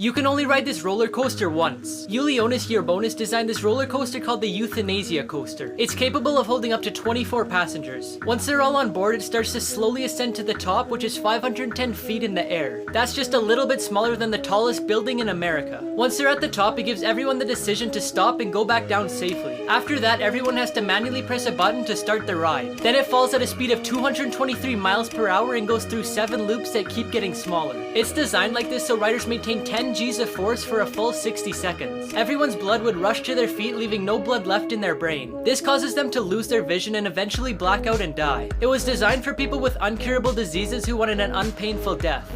You can only ride this roller coaster once. Ulionis Yearbonus designed this roller coaster called the Euthanasia Coaster. It's capable of holding up to 24 passengers. Once they're all on board, it starts to slowly ascend to the top, which is 510 feet in the air. That's just a little bit smaller than the tallest building in America. Once they're at the top, it gives everyone the decision to stop and go back down safely. After that, everyone has to manually press a button to start the ride. Then it falls at a speed of 223 miles per hour and goes through 7 loops that keep getting smaller. It's designed like this so riders maintain 10 G's of force for a full 60 seconds. Everyone's blood would rush to their feet, leaving no blood left in their brain. This causes them to lose their vision and eventually black out and die. It was designed for people with uncurable diseases who wanted an unpainful death.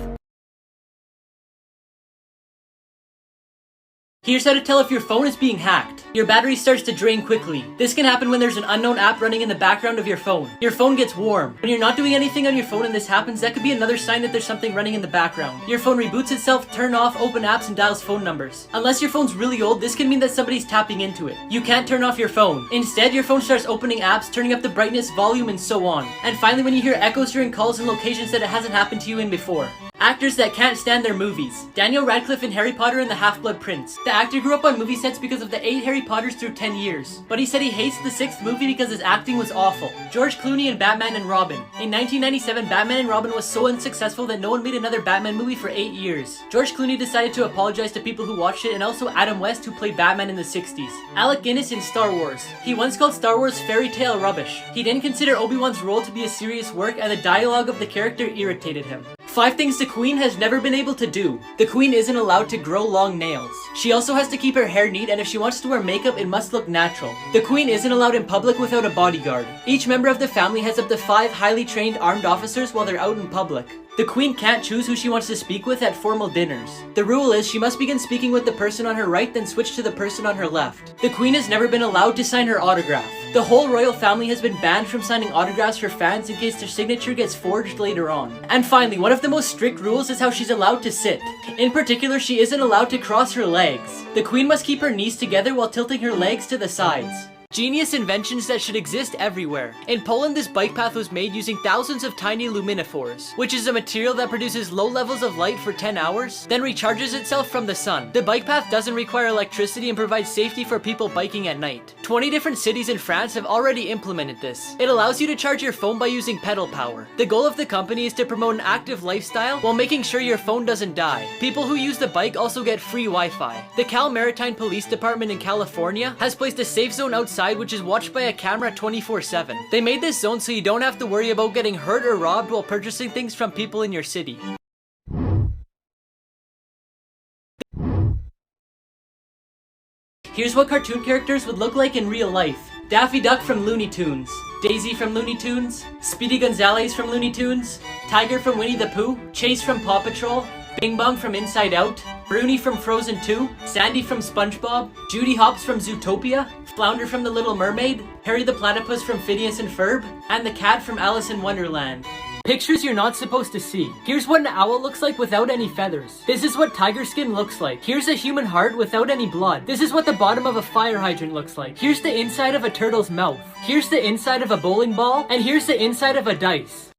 Here's how to tell if your phone is being hacked. Your battery starts to drain quickly. This can happen when there's an unknown app running in the background of your phone. Your phone gets warm. When you're not doing anything on your phone and this happens, that could be another sign that there's something running in the background. Your phone reboots itself, turn off, open apps, and dials phone numbers. Unless your phone's really old, this can mean that somebody's tapping into it. You can't turn off your phone. Instead, your phone starts opening apps, turning up the brightness, volume, and so on. And finally, when you hear echoes during calls in locations that it hasn't happened to you in before. Actors that can't stand their movies. Daniel Radcliffe in Harry Potter and the Half-Blood Prince. The actor grew up on movie sets because of the 8 Harry Potters through 10 years. But he said he hates the 6th movie because his acting was awful. George Clooney in Batman and Robin. In 1997, Batman and Robin was so unsuccessful that no one made another Batman movie for 8 years. George Clooney decided to apologize to people who watched it, and also Adam West, who played Batman in the 60s. Alec Guinness in Star Wars. He once called Star Wars fairy tale rubbish. He didn't consider Obi-Wan's role to be a serious work, and the dialogue of the character irritated him. 5 things the Queen has never been able to do. The Queen isn't allowed to grow long nails. She also has to keep her hair neat, and if she wants to wear makeup, it must look natural. The Queen isn't allowed in public without a bodyguard. Each member of the family has up to 5 highly trained armed officers while they're out in public. The Queen can't choose who she wants to speak with at formal dinners. The rule is she must begin speaking with the person on her right, then switch to the person on her left. The Queen has never been allowed to sign her autograph. The whole royal family has been banned from signing autographs for fans in case their signature gets forged later on. And finally, one of the most strict rules is how she's allowed to sit. In particular, she isn't allowed to cross her legs. The Queen must keep her knees together while tilting her legs to the sides. Genius inventions that should exist everywhere. In Poland, this bike path was made using thousands of tiny luminophores, which is a material that produces low levels of light for 10 hours, then recharges itself from the sun. The bike path doesn't require electricity and provides safety for people biking at night. 20 different cities in France have already implemented this. It allows you to charge your phone by using pedal power. The goal of the company is to promote an active lifestyle while making sure your phone doesn't die. People who use the bike also get free Wi-Fi. The Cal Maritime Police Department in California has placed a safe zone outside which is watched by a camera 24/7. They made this zone so you don't have to worry about getting hurt or robbed while purchasing things from people in your city. Here's what cartoon characters would look like in real life. Daffy Duck from Looney Tunes, Daisy from Looney Tunes, Speedy Gonzales from Looney Tunes, Tiger from Winnie the Pooh, Chase from Paw Patrol, Bing Bong from Inside Out, Bruni from Frozen 2, Sandy from SpongeBob, Judy Hopps from Zootopia, Flounder from The Little Mermaid, Harry the Platypus from Phineas and Ferb, and the cat from Alice in Wonderland. Pictures you're not supposed to see. Here's what an owl looks like without any feathers. This is what tiger skin looks like. Here's a human heart without any blood. This is what the bottom of a fire hydrant looks like. Here's the inside of a turtle's mouth. Here's the inside of a bowling ball, and here's the inside of a dice.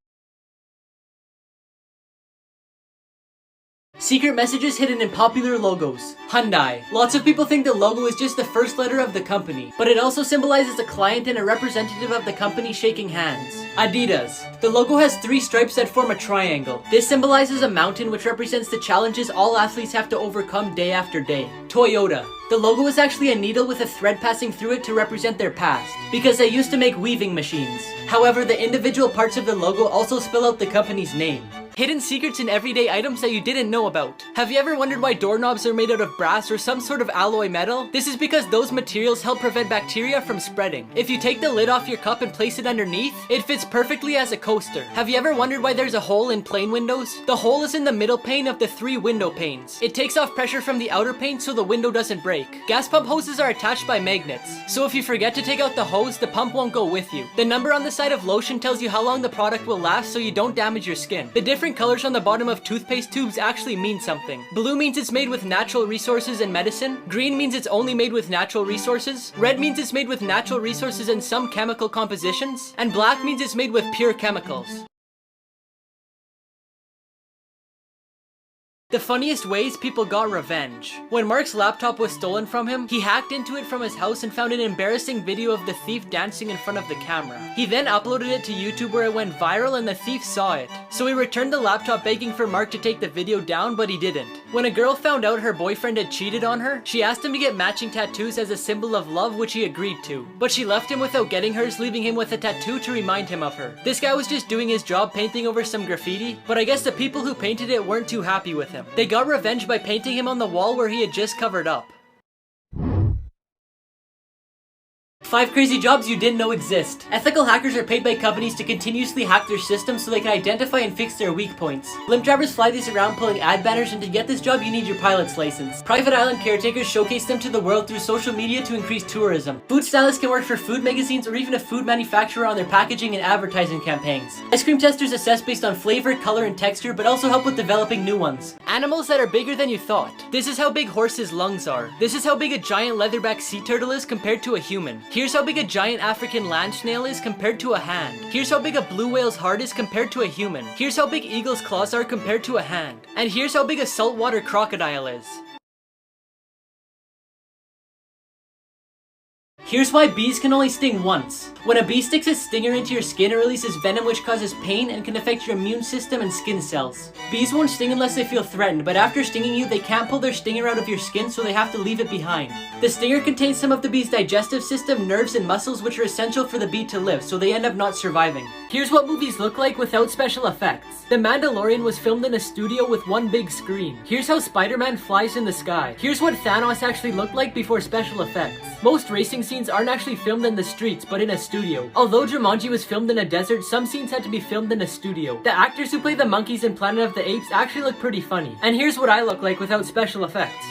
Secret messages hidden in popular logos. Hyundai. Lots of people think the logo is just the first letter of the company, but it also symbolizes a client and a representative of the company shaking hands. Adidas. The logo has 3 stripes that form a triangle. This symbolizes a mountain, which represents the challenges all athletes have to overcome day after day. Toyota. The logo is actually a needle with a thread passing through it to represent their past, because they used to make weaving machines. However, the individual parts of the logo also spell out the company's name. Hidden secrets in everyday items that you didn't know about. Have you ever wondered why doorknobs are made out of brass or some sort of alloy metal? This is because those materials help prevent bacteria from spreading. If you take the lid off your cup and place it underneath, it fits perfectly as a coaster. Have you ever wondered why there's a hole in plane windows? The hole is in the middle pane of the 3 window panes. It takes off pressure from the outer pane so the window doesn't break. Gas pump hoses are attached by magnets, so if you forget to take out the hose, the pump won't go with you. The number on the side of lotion tells you how long the product will last so you don't damage your skin. The different colors on the bottom of toothpaste tubes actually mean something. Blue means it's made with natural resources and medicine. Green means it's only made with natural resources. Red means it's made with natural resources and some chemical compositions. And black means it's made with pure chemicals. The funniest ways people got revenge. When Mark's laptop was stolen from him, he hacked into it from his house and found an embarrassing video of the thief dancing in front of the camera. He then uploaded it to YouTube where it went viral and the thief saw it. So he returned the laptop begging for Mark to take the video down, but he didn't. When a girl found out her boyfriend had cheated on her, she asked him to get matching tattoos as a symbol of love, which he agreed to. But she left him without getting hers, leaving him with a tattoo to remind him of her. This guy was just doing his job painting over some graffiti, but I guess the people who painted it weren't too happy with him. They got revenge by painting him on the wall where he had just covered up. 5 crazy jobs you didn't know exist. Ethical hackers are paid by companies to continuously hack their systems so they can identify and fix their weak points. Blimp drivers fly these around pulling ad banners, and to get this job you need your pilot's license. Private island caretakers showcase them to the world through social media to increase tourism. Food stylists can work for food magazines or even a food manufacturer on their packaging and advertising campaigns. Ice cream testers assess based on flavor, color, and texture, but also help with developing new ones. Animals that are bigger than you thought. This is how big horses' lungs are. This is how big a giant leatherback sea turtle is compared to a human. Here's how big a giant African land snail is compared to a hand. Here's how big a blue whale's heart is compared to a human. Here's how big eagle's claws are compared to a hand. And here's how big a saltwater crocodile is. Here's why bees can only sting once. When a bee sticks its stinger into your skin, it releases venom which causes pain and can affect your immune system and skin cells. Bees won't sting unless they feel threatened, but after stinging you, they can't pull their stinger out of your skin, so they have to leave it behind. The stinger contains some of the bee's digestive system, nerves, and muscles which are essential for the bee to live, so they end up not surviving. Here's what movies look like without special effects. The Mandalorian was filmed in a studio with one big screen. Here's how Spider-Man flies in the sky. Here's what Thanos actually looked like before special effects. Most racing scenes aren't actually filmed in the streets, but in a studio. Although Jumanji was filmed in a desert, some scenes had to be filmed in a studio. The actors who play the monkeys in Planet of the Apes actually look pretty funny. And here's what I look like without special effects.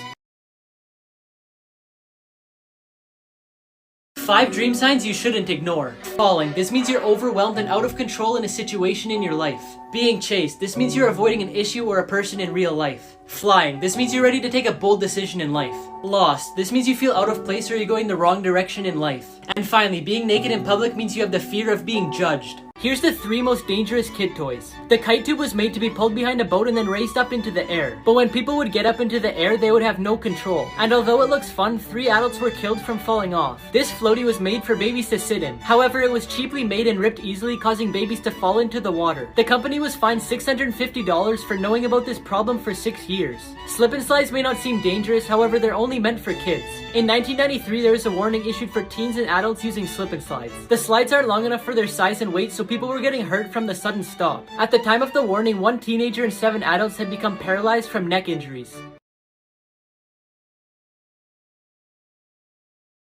5 dream signs you shouldn't ignore. Falling. This means you're overwhelmed and out of control in a situation in your life. Being chased. This means you're avoiding an issue or a person in real life. Flying. This means you're ready to take a bold decision in life. Lost. This means you feel out of place or you're going the wrong direction in life. And finally, being naked in public means you have the fear of being judged. Here's the 3 most dangerous kid toys. The kite tube was made to be pulled behind a boat and then raised up into the air. But when people would get up into the air, they would have no control. And although it looks fun, 3 adults were killed from falling off. This floaty was made for babies to sit in. However, it was cheaply made and ripped easily, causing babies to fall into the water. The company was fined $650 for knowing about this problem for 6 years. Slip and slides may not seem dangerous, however, they're only meant for kids. In 1993, there was a warning issued for teens and adults using slip and slides. The slides aren't long enough for their size and weight, so people were getting hurt from the sudden stop. At the time of the warning, 1 teenager and 7 adults had become paralyzed from neck injuries.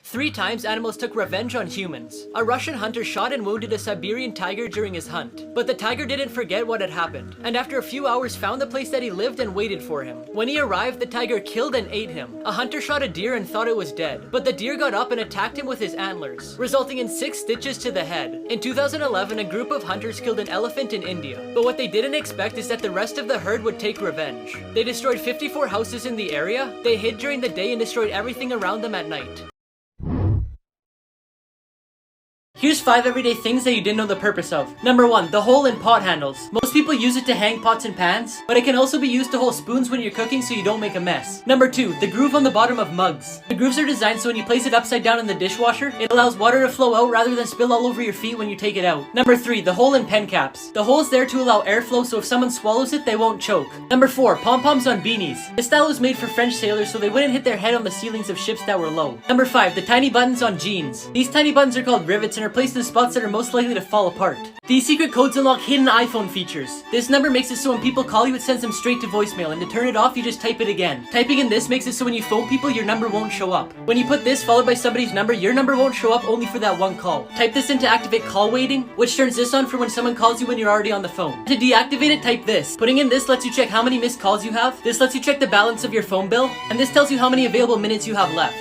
3 times animals took revenge on humans. A Russian hunter shot and wounded a Siberian tiger during his hunt. But the tiger didn't forget what had happened, and after a few hours found the place that he lived and waited for him. When he arrived, the tiger killed and ate him. A hunter shot a deer and thought it was dead, but the deer got up and attacked him with his antlers, resulting in 6 stitches to the head. In 2011, a group of hunters killed an elephant in India, but what they didn't expect is that the rest of the herd would take revenge. They destroyed 54 houses in the area, they hid during the day and destroyed everything around them at night. Here's 5 everyday things that you didn't know the purpose of. Number 1, the hole in pot handles. Most people use it to hang pots and pans, but it can also be used to hold spoons when you're cooking so you don't make a mess. Number 2, the groove on the bottom of mugs. The grooves are designed so when you place it upside down in the dishwasher, it allows water to flow out rather than spill all over your feet when you take it out. Number 3, the hole in pen caps. The hole is there to allow airflow so if someone swallows it, they won't choke. Number 4, pom-poms on beanies. This style was made for French sailors so they wouldn't hit their head on the ceilings of ships that were low. Number 5, the tiny buttons on jeans. These tiny buttons are called rivets and are placed in spots that are most likely to fall apart. These secret codes unlock hidden iPhone features. This number makes it so when people call you, it sends them straight to voicemail, and to turn it off, you just type it again. Typing in this makes it so when you phone people, your number won't show up. When you put this followed by somebody's number, your number won't show up only for that one call. Type this in to activate call waiting, which turns this on for when someone calls you when you're already on the phone. To deactivate it, type this. Putting in this lets you check how many missed calls you have. This lets you check the balance of your phone bill, and this tells you how many available minutes you have left.